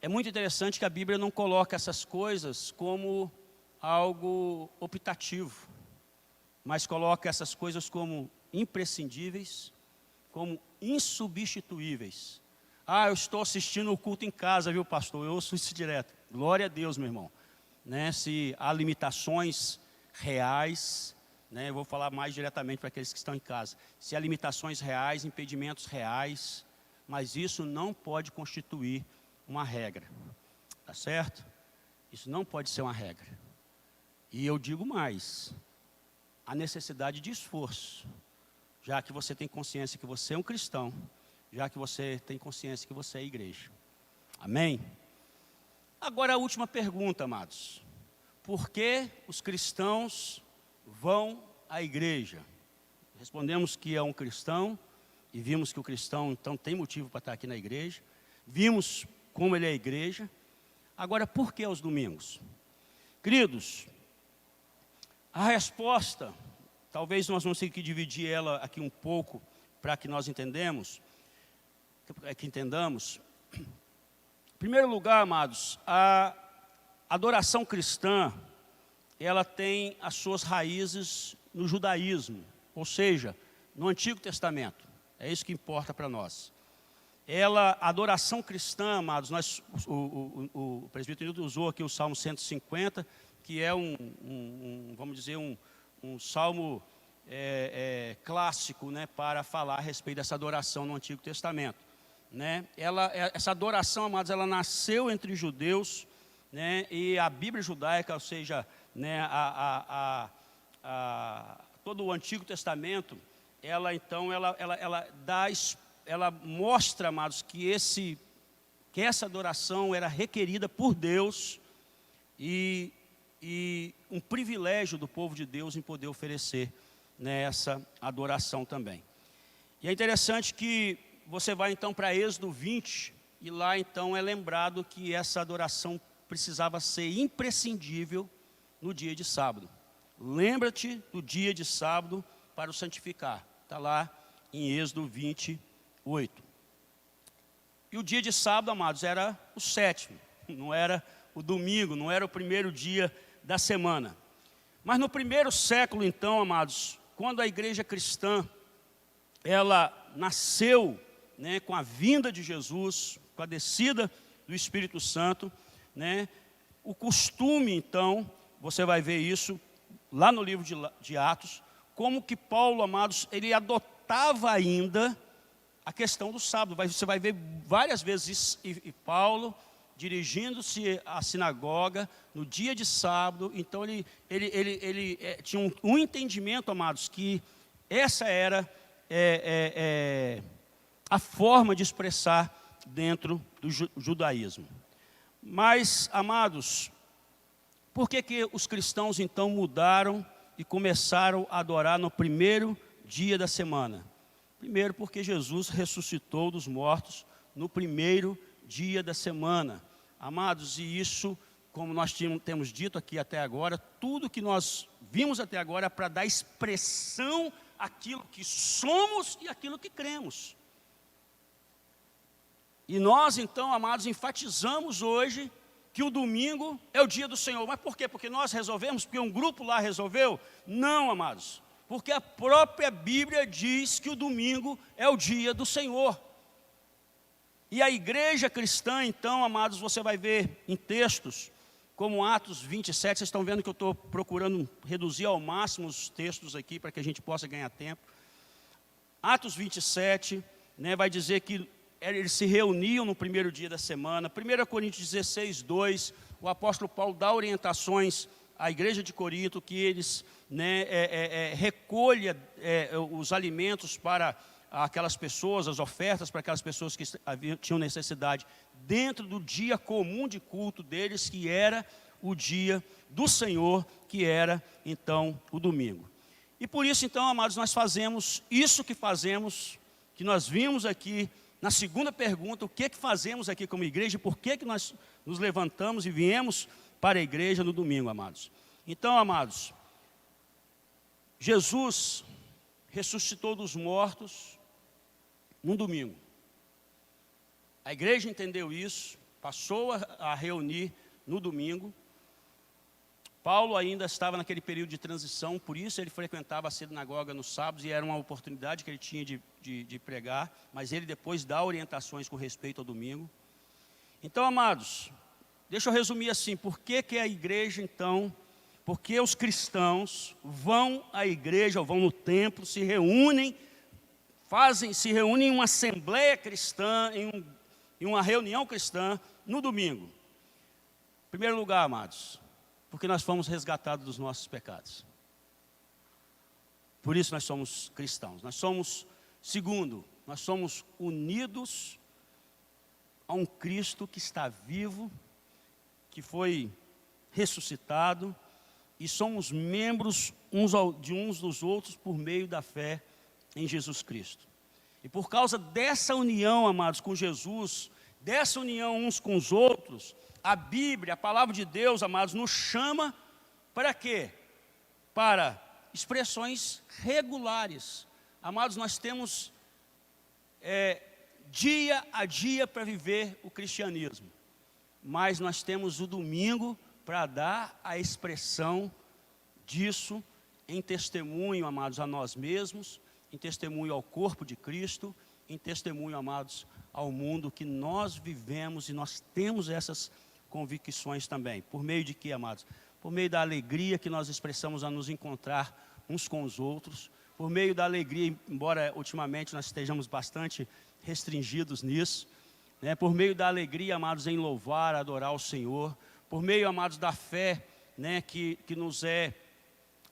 é muito interessante que a Bíblia não coloca essas coisas como algo optativo, mas coloca essas coisas como imprescindíveis, como insubstituíveis. Eu estou assistindo o culto em casa, viu, pastor? Eu ouço isso direto. Glória a Deus, meu irmão. Né? Se há limitações reais, né, eu vou falar mais diretamente para aqueles que estão em casa. Se há limitações reais, impedimentos reais, mas isso não pode constituir uma regra, tá certo? Isso não pode ser uma regra. E eu digo mais, a necessidade de esforço, já que você tem consciência que você é um cristão, já que você tem consciência que você é igreja. Amém? Agora a última pergunta, amados. Por que os cristãos vão à igreja? Respondemos que é um cristão, e vimos que o cristão então tem motivo para estar aqui na igreja. Vimos como ele é a igreja. Agora, por que aos domingos? Queridos, a resposta, talvez nós vamos ter que dividir ela aqui um pouco, para que nós entendamos. Em primeiro lugar, amados, a adoração cristã, ela tem as suas raízes no judaísmo, ou seja, no Antigo Testamento. É isso que importa para nós. A adoração cristã, amados, o presbítero Nilton usou aqui o Salmo 150, que é vamos dizer, um salmo clássico, né, para falar a respeito dessa adoração no Antigo Testamento. Né? Essa adoração, amados, ela nasceu entre judeus, né, e a Bíblia judaica, ou seja, né, todo o Antigo Testamento, ela mostra, amados, que essa adoração era requerida por Deus e um privilégio do povo de Deus em poder oferecer, né, essa adoração também. E é interessante que você vai então para Êxodo 20, e lá então é lembrado que essa adoração precisava ser imprescindível no dia de sábado. Lembra-te do dia de sábado para o santificar. Está lá em Êxodo 28. E o dia de sábado, amados, era o 7º, não era o domingo, não era o primeiro dia da semana. Mas no primeiro século, então, amados, quando a igreja cristã, ela nasceu, né, com a vinda de Jesus, com a descida do Espírito Santo, né, o costume, então, você vai ver isso lá no livro de Atos, como que Paulo, amados, ele adotava ainda a questão do sábado. Você vai ver várias vezes e Paulo dirigindo-se à sinagoga no dia de sábado. Então ele tinha um entendimento, amados, que essa era a forma de expressar dentro do judaísmo. Mas, amados, por que os cristãos então mudaram e começaram a adorar no primeiro dia da semana? Primeiro, porque Jesus ressuscitou dos mortos no primeiro dia da semana. Amados, e isso, como nós temos dito aqui até agora, tudo que nós vimos até agora é para dar expressão àquilo que somos e àquilo que cremos. E nós, então, amados, enfatizamos hoje que o domingo é o dia do Senhor. Mas por quê? Porque nós resolvemos? Porque um grupo lá resolveu? Não, amados. Porque a própria Bíblia diz que o domingo é o dia do Senhor. E a igreja cristã, então, amados, você vai ver em textos como Atos 27, vocês estão vendo que eu estou procurando reduzir ao máximo os textos aqui para que a gente possa ganhar tempo. Atos 27, né, vai dizer que eles se reuniam no primeiro dia da semana. 1 Coríntios 16, 2, o apóstolo Paulo dá orientações à igreja de Corinto, que eles, né, recolha os alimentos para aquelas pessoas, as ofertas para aquelas pessoas que tinham necessidade, dentro do dia comum de culto deles, que era o dia do Senhor, que era então o domingo. E por isso então, amados, nós fazemos isso que fazemos, que nós vimos aqui na segunda pergunta, o que fazemos aqui como igreja, por que nós nos levantamos e viemos para a igreja no domingo, amados. Então, amados, Jesus ressuscitou dos mortos num domingo. A igreja entendeu isso, passou a reunir no domingo. Paulo ainda estava naquele período de transição, por isso ele frequentava a sinagoga nos sábados, e era uma oportunidade que ele tinha de pregar, mas ele depois dá orientações com respeito ao domingo. Então, amados, deixa eu resumir assim, por que a igreja então, porque os cristãos vão à igreja, ou vão no templo, se reúnem em uma assembleia cristã, em uma reunião cristã, no domingo. Em primeiro lugar, amados, porque nós fomos resgatados dos nossos pecados. Por isso nós somos cristãos. Segundo, nós somos unidos a um Cristo que está vivo, que foi ressuscitado, e somos membros de uns dos outros por meio da fé em Jesus Cristo. E por causa dessa união, amados, com Jesus, dessa união uns com os outros, a Bíblia, a palavra de Deus, amados, nos chama para quê? Para expressões regulares. Amados, nós temos dia a dia para viver o cristianismo, mas nós temos o domingo para dar a expressão disso em testemunho, amados, a nós mesmos, em testemunho ao corpo de Cristo, em testemunho, amados, ao mundo que nós vivemos e nós temos essas convicções também. Por meio de quê, amados? Por meio da alegria que nós expressamos a nos encontrar uns com os outros, por meio da alegria, embora ultimamente nós estejamos bastante restringidos nisso, né? Por meio da alegria, amados, em louvar, adorar o Senhor, por meio, amados, da fé, né, que nos é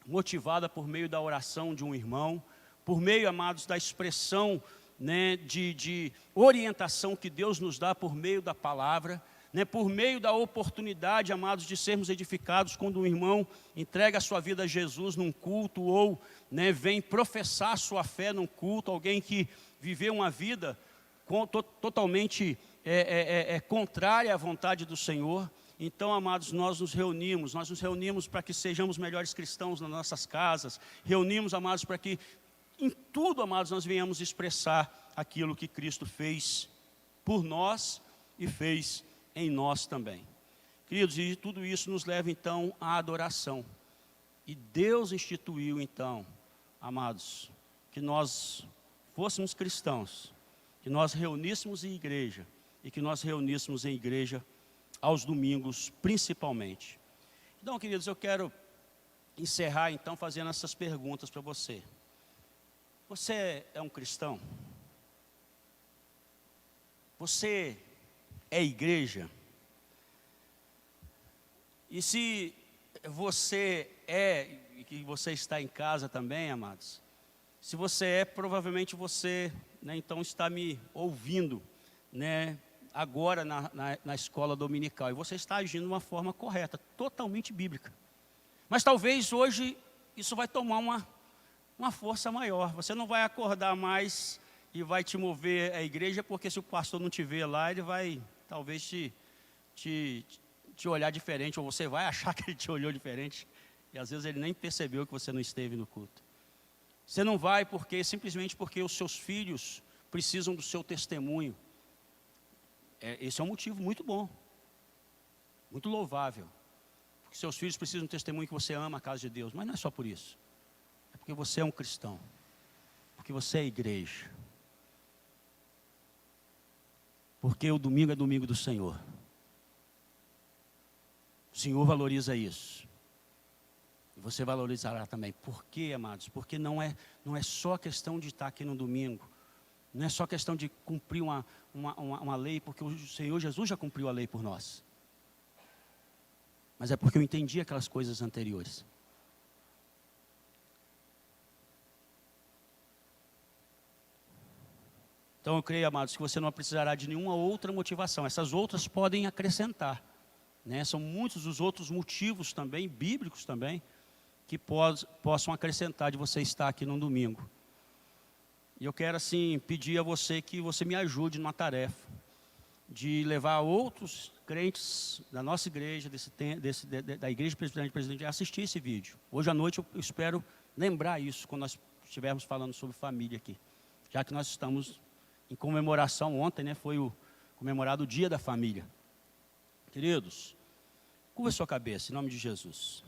motivada por meio da oração de um irmão, por meio, amados, da expressão, né, de orientação que Deus nos dá por meio da palavra, né, por meio da oportunidade, amados, de sermos edificados quando um irmão entrega a sua vida a Jesus num culto ou, né, vem professar sua fé num culto, alguém que viveu uma vida totalmente contrária à vontade do Senhor. Então, amados, nós nos reunimos para que sejamos melhores cristãos nas nossas casas, reunimos, amados, para que em tudo, amados, nós venhamos expressar aquilo que Cristo fez por nós e fez em nós também. Queridos, e tudo isso nos leva então à adoração. E Deus instituiu então, amados, que nós fôssemos cristãos, que nós reuníssemos em igreja, e que nós reuníssemos em igreja aos domingos principalmente. Então, queridos, eu quero encerrar então fazendo essas perguntas para você. Você é um cristão? Você é igreja? E se você é, e que você está em casa também, amados, se você é, provavelmente você, né, então está me ouvindo, né, agora na escola dominical, e você está agindo de uma forma correta, totalmente bíblica. Mas talvez hoje isso vai tomar uma força maior. Você não vai acordar mais e vai te mover à igreja, porque se o pastor não te vê lá, ele vai talvez te olhar diferente, ou você vai achar que ele te olhou diferente, e às vezes ele nem percebeu que você não esteve no culto. Você não vai simplesmente porque os seus filhos precisam do seu testemunho. Esse é um motivo muito bom, muito louvável. Porque seus filhos precisam do testemunho que você ama a casa de Deus, mas não é só por isso. É porque você é um cristão, porque você é igreja. Porque o domingo é domingo do Senhor. O Senhor valoriza isso. E você valorizará também. Por quê, amados? Porque não é só questão de estar aqui no domingo. Não é só questão de cumprir uma lei, porque o Senhor Jesus já cumpriu a lei por nós. Mas é porque eu entendi aquelas coisas anteriores. Então eu creio, amados, que você não precisará de nenhuma outra motivação. Essas outras podem acrescentar, né? São muitos os outros motivos também, bíblicos também, que possam acrescentar de você estar aqui no domingo. E eu quero assim pedir a você que você me ajude numa tarefa de levar outros crentes da nossa igreja, da Igreja Presbiteriana de Presidente, a assistir esse vídeo. Hoje à noite eu espero lembrar isso quando nós estivermos falando sobre família aqui. Já que nós estamos em comemoração, ontem, né, foi comemorado o Dia da Família. Queridos, curva a sua cabeça, em nome de Jesus.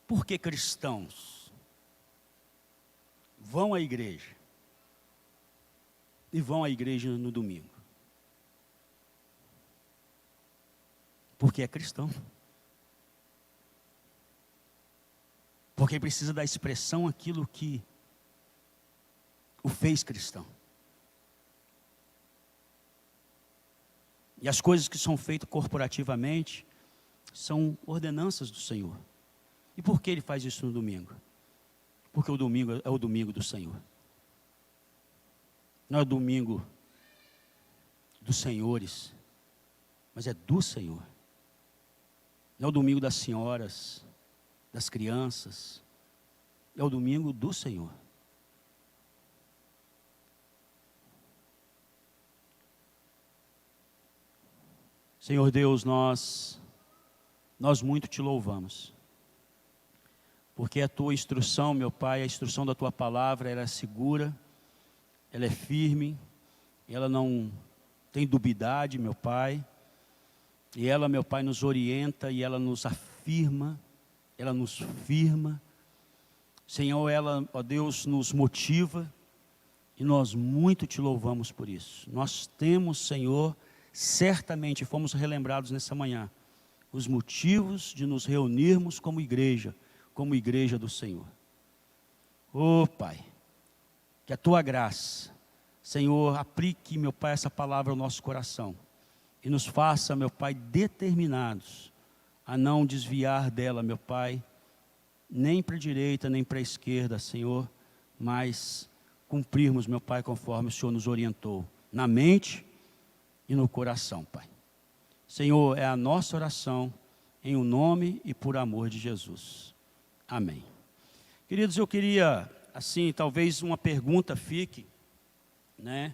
Por que cristãos vão à igreja e vão à igreja no domingo? Porque é cristão. Porque precisa da expressão aquilo que o fez cristão. E as coisas que são feitas corporativamente são ordenanças do Senhor. E por que ele faz isso no domingo? Porque o domingo é o domingo do Senhor. Não é o domingo dos senhores, mas é do Senhor. Não é o domingo das senhoras, das crianças. É o domingo do Senhor. Senhor Deus, nós muito te louvamos. Porque a tua instrução, meu Pai, a instrução da tua palavra, ela é segura, ela é firme, ela não tem dubidade, meu Pai. E ela, meu Pai, nos orienta e ela nos afirma, ela nos firma. Senhor, ela, ó Deus, nos motiva e nós muito te louvamos por isso. Nós temos, Senhor, certamente fomos relembrados nessa manhã, os motivos de nos reunirmos como igreja do Senhor. Ó Pai, que a Tua graça, Senhor, aplique, meu Pai, essa palavra ao nosso coração e nos faça, meu Pai, determinados a não desviar dela, meu Pai, nem para a direita, nem para a esquerda, Senhor, mas cumprirmos, meu Pai, conforme o Senhor nos orientou, na mente e no coração, Pai. Senhor, é a nossa oração, em o nome e por amor de Jesus. Amém. Queridos, eu queria, assim, talvez uma pergunta fique, né?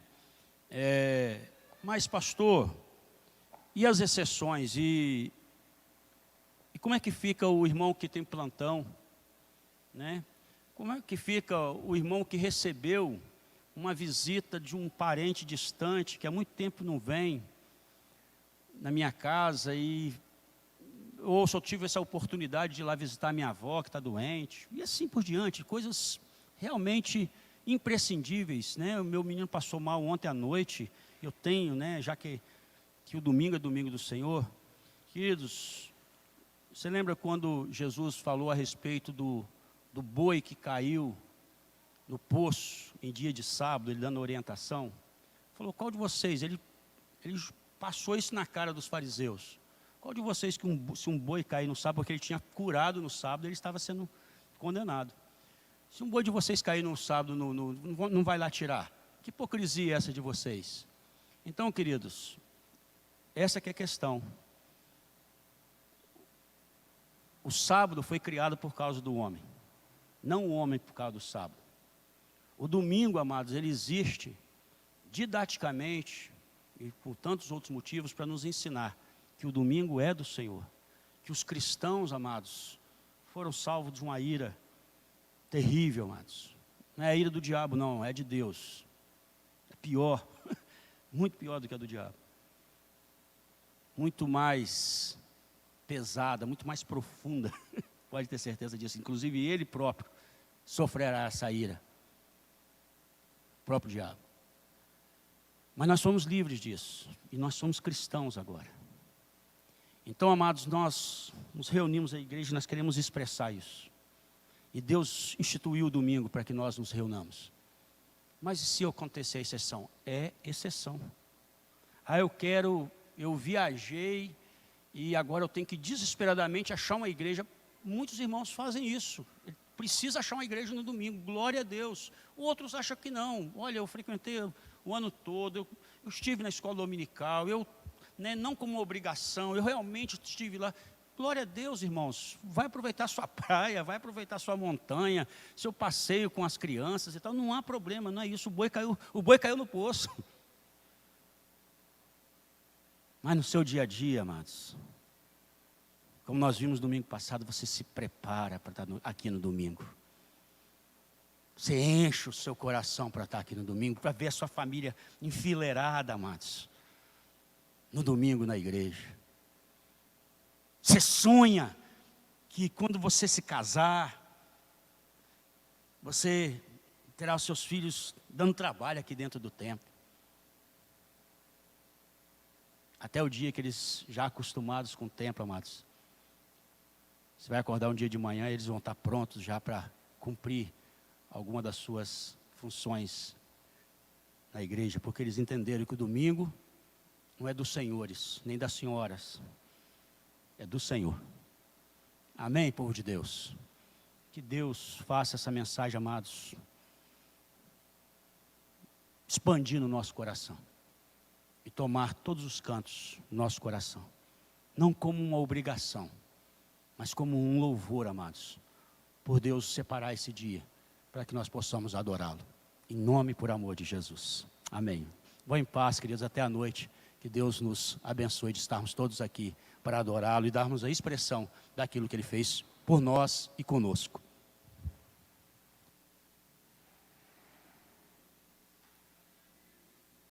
Mas, pastor, e as exceções? E como é que fica o irmão que tem plantão, né? Como é que fica o irmão que recebeu uma visita de um parente distante, que há muito tempo não vem na minha casa, ou só tive essa oportunidade de ir lá visitar minha avó que está doente, e assim por diante, coisas realmente imprescindíveis, né? O meu menino passou mal ontem à noite, eu tenho, né, já que o domingo é domingo do Senhor. Queridos, você lembra quando Jesus falou a respeito do boi que caiu no poço em dia de sábado, ele dando orientação? Falou, qual de vocês, ele passou isso na cara dos fariseus, qual de vocês que se um boi cair no sábado, porque ele tinha curado no sábado, ele estava sendo condenado. Se um boi de vocês cair no sábado, não vai lá tirar? Que hipocrisia é essa de vocês? Então, queridos, essa que é a questão. O sábado foi criado por causa do homem, não o homem por causa do sábado. O domingo, amados, ele existe didaticamente e por tantos outros motivos para nos ensinar que o domingo é do Senhor, que os cristãos, amados, foram salvos de uma ira terrível, amados. Não é a ira do diabo, não, é de Deus. É pior, muito pior do que a do diabo. Muito mais pesada, muito mais profunda, pode ter certeza disso. Inclusive ele próprio sofrerá essa ira, o próprio diabo. Mas nós somos livres disso, e nós somos cristãos agora. Então, amados, nós nos reunimos na igreja e nós queremos expressar isso. E Deus instituiu o domingo para que nós nos reunamos. Mas e se acontecer a exceção? É exceção. Eu viajei e agora eu tenho que desesperadamente achar uma igreja. Muitos irmãos fazem isso. Precisa achar uma igreja no domingo, glória a Deus. Outros acham que não. Olha, eu frequentei o ano todo, eu estive na escola dominical, não como obrigação, eu realmente estive lá. Glória a Deus, irmãos. Vai aproveitar sua praia, vai aproveitar sua montanha, seu passeio com as crianças e tal. Não há problema, não é isso. O boi caiu no poço. Mas no seu dia a dia, amados, como nós vimos domingo passado, você se prepara para estar aqui no domingo. Você enche o seu coração para estar aqui no domingo, para ver a sua família enfileirada, amados, no domingo na igreja. Você sonha que quando você se casar, você terá os seus filhos dando trabalho aqui dentro do templo. Até o dia que eles, já acostumados com o templo, amados, você vai acordar um dia de manhã e eles vão estar prontos já para cumprir alguma das suas funções na igreja, porque eles entenderam que o domingo não é dos senhores, nem das senhoras, é do Senhor. Amém, povo de Deus? Que Deus faça essa mensagem, amados, expandir no nosso coração e tomar todos os cantos do nosso coração, não como uma obrigação, mas como um louvor, amados, por Deus separar esse dia, para que nós possamos adorá-lo, em nome e por amor de Jesus. Amém. Vão em paz, queridos, até a noite, que Deus nos abençoe de estarmos todos aqui para adorá-lo e darmos a expressão daquilo que Ele fez por nós e conosco.